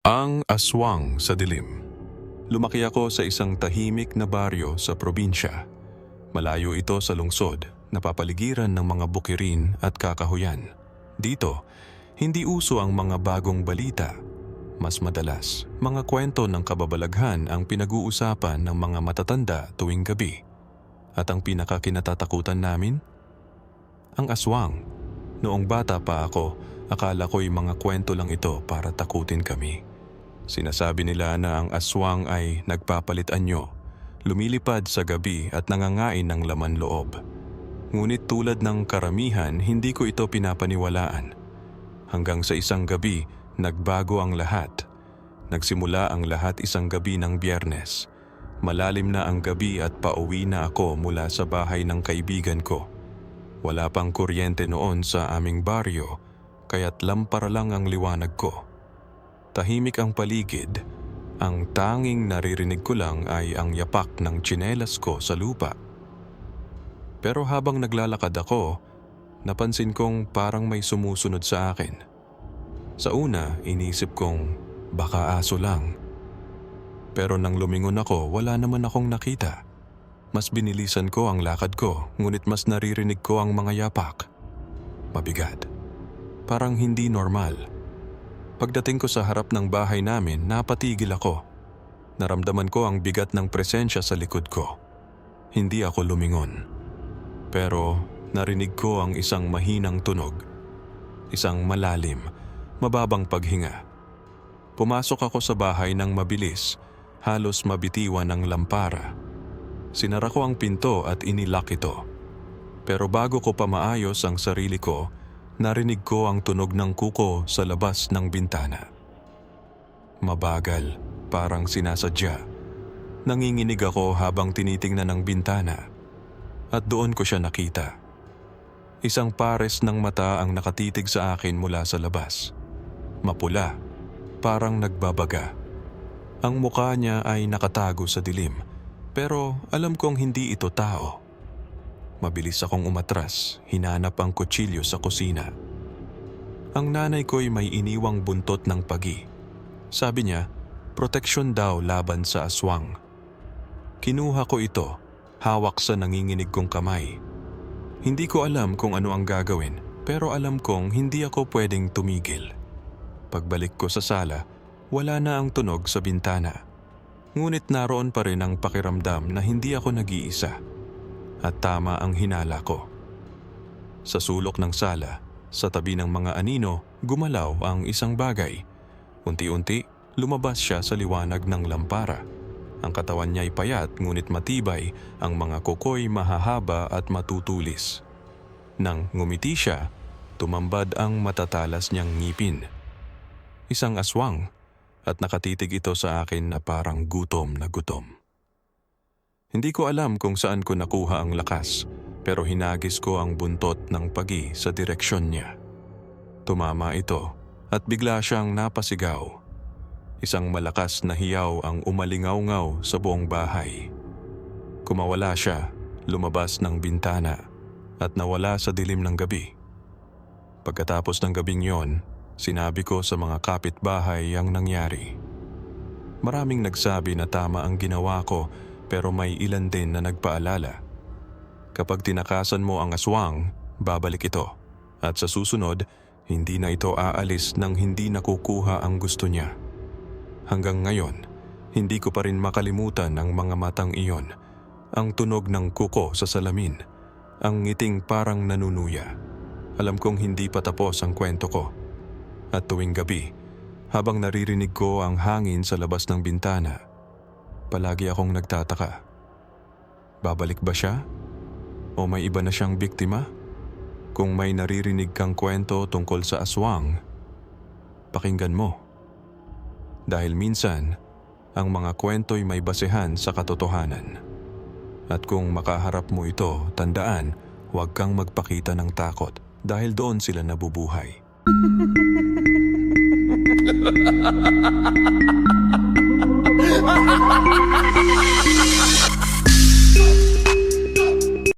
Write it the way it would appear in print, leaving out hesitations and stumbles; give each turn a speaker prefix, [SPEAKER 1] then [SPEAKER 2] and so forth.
[SPEAKER 1] Ang aswang sa dilim. Lumaki ako sa isang tahimik na baryo sa probinsya. Malayo ito sa lungsod, napapaligiran ng mga bukirin at kakahuyan. Dito, hindi uso ang mga bagong balita. Mas madalas, mga kwento ng kababalaghan ang pinag-uusapan ng mga matatanda tuwing gabi. At ang pinakakinatatakutan namin? Ang aswang. Noong bata pa ako, akala ko'y mga kwento lang ito para takutin kami. Sinasabi nila na ang aswang ay nagpapalit anyo, lumilipad sa gabi at nangangain ng laman loob. Ngunit tulad ng karamihan, hindi ko ito pinapaniwalaan. Hanggang sa isang gabi, nagbago ang lahat. Nagsimula ang lahat isang gabi ng Biyernes. Malalim na ang gabi at pauwi na ako mula sa bahay ng kaibigan ko. Wala pang kuryente noon sa aming baryo, kaya't lampara lang ang liwanag ko. Tahimik ang paligid. Ang tanging naririnig ko lang ay ang yapak ng tsinelas ko sa lupa. Pero habang naglalakad ako, napansin kong parang may sumusunod sa akin. Sa una, inisip kong baka aso lang. Pero nang lumingon ako, wala naman akong nakita. Mas binilisan ko ang lakad ko, ngunit mas naririnig ko ang mga yapak. Mabigat. Parang hindi normal. Pagdating ko sa harap ng bahay namin, napatigil ako. Naramdaman ko ang bigat ng presensya sa likod ko. Hindi ako lumingon. Pero narinig ko ang isang mahinang tunog. Isang malalim, mababang paghinga. Pumasok ako sa bahay ng mabilis, halos mabitiwan ng lampara. Sinara ko ang pinto at inilak ito. Pero bago ko pa maayos ang sarili ko, narinig ko ang tunog ng kuko sa labas ng bintana. Mabagal, parang sinasadya. Nanginginig ako habang tinitingnan ang bintana. At doon ko siya nakita. Isang pares ng mata ang nakatitig sa akin mula sa labas. Mapula, parang nagbabaga. Ang mukha niya ay nakatago sa dilim, pero alam kong hindi ito tao. Mabilis akong umatras, hinanap ang kutsilyo sa kusina. Ang nanay ko'y may iniwang buntot ng pagi. Sabi niya, proteksyon daw laban sa aswang. Kinuha ko ito, hawak sa nanginginig kong kamay. Hindi ko alam kung ano ang gagawin, pero alam kong hindi ako pwedeng tumigil. Pagbalik ko sa sala, wala na ang tunog sa bintana. Ngunit naroon pa rin ang pakiramdam na hindi ako nag-iisa. At tama ang hinala ko. Sa sulok ng sala, sa tabi ng mga anino, gumalaw ang isang bagay. Unti-unti, lumabas siya sa liwanag ng lampara. Ang katawan niya'y payat ngunit matibay, ang mga kuko'y mahahaba at matutulis. Nang ngumiti siya, tumambad ang matatalas niyang ngipin. Isang aswang, at nakatitig ito sa akin na parang gutom na gutom. Hindi ko alam kung saan ko nakuha ang lakas, pero hinagis ko ang buntot ng pagi sa direksyon niya. Tumama ito at bigla siyang napasigaw. Isang malakas na hiyaw ang umalingaw-ngaw sa buong bahay. Kumawala siya, lumabas ng bintana at nawala sa dilim ng gabi. Pagkatapos ng gabing yon, sinabi ko sa mga kapitbahay ang nangyari. Maraming nagsabi na tama ang ginawa ko, pero may ilan din na nagpaalala. Kapag tinakasan mo ang aswang, babalik ito. At sa susunod, hindi na ito aalis nang hindi nakukuha ang gusto niya. Hanggang ngayon, hindi ko pa rin makalimutan ang mga matang iyon. Ang tunog ng kuko sa salamin. Ang ngiting parang nanunuya. Alam kong hindi pa tapos ang kwento ko. At tuwing gabi, habang naririnig ko ang hangin sa labas ng bintana, palagi akong nagtataka. Babalik ba siya? O may iba na siyang biktima? Kung may naririnig kang kwento tungkol sa aswang, pakinggan mo. Dahil minsan, ang mga kwento'y may basehan sa katotohanan. At kung makaharap mo ito, tandaan, huwag kang magpakita ng takot dahil doon sila nabubuhay.
[SPEAKER 2] Ha ha ha ha ha!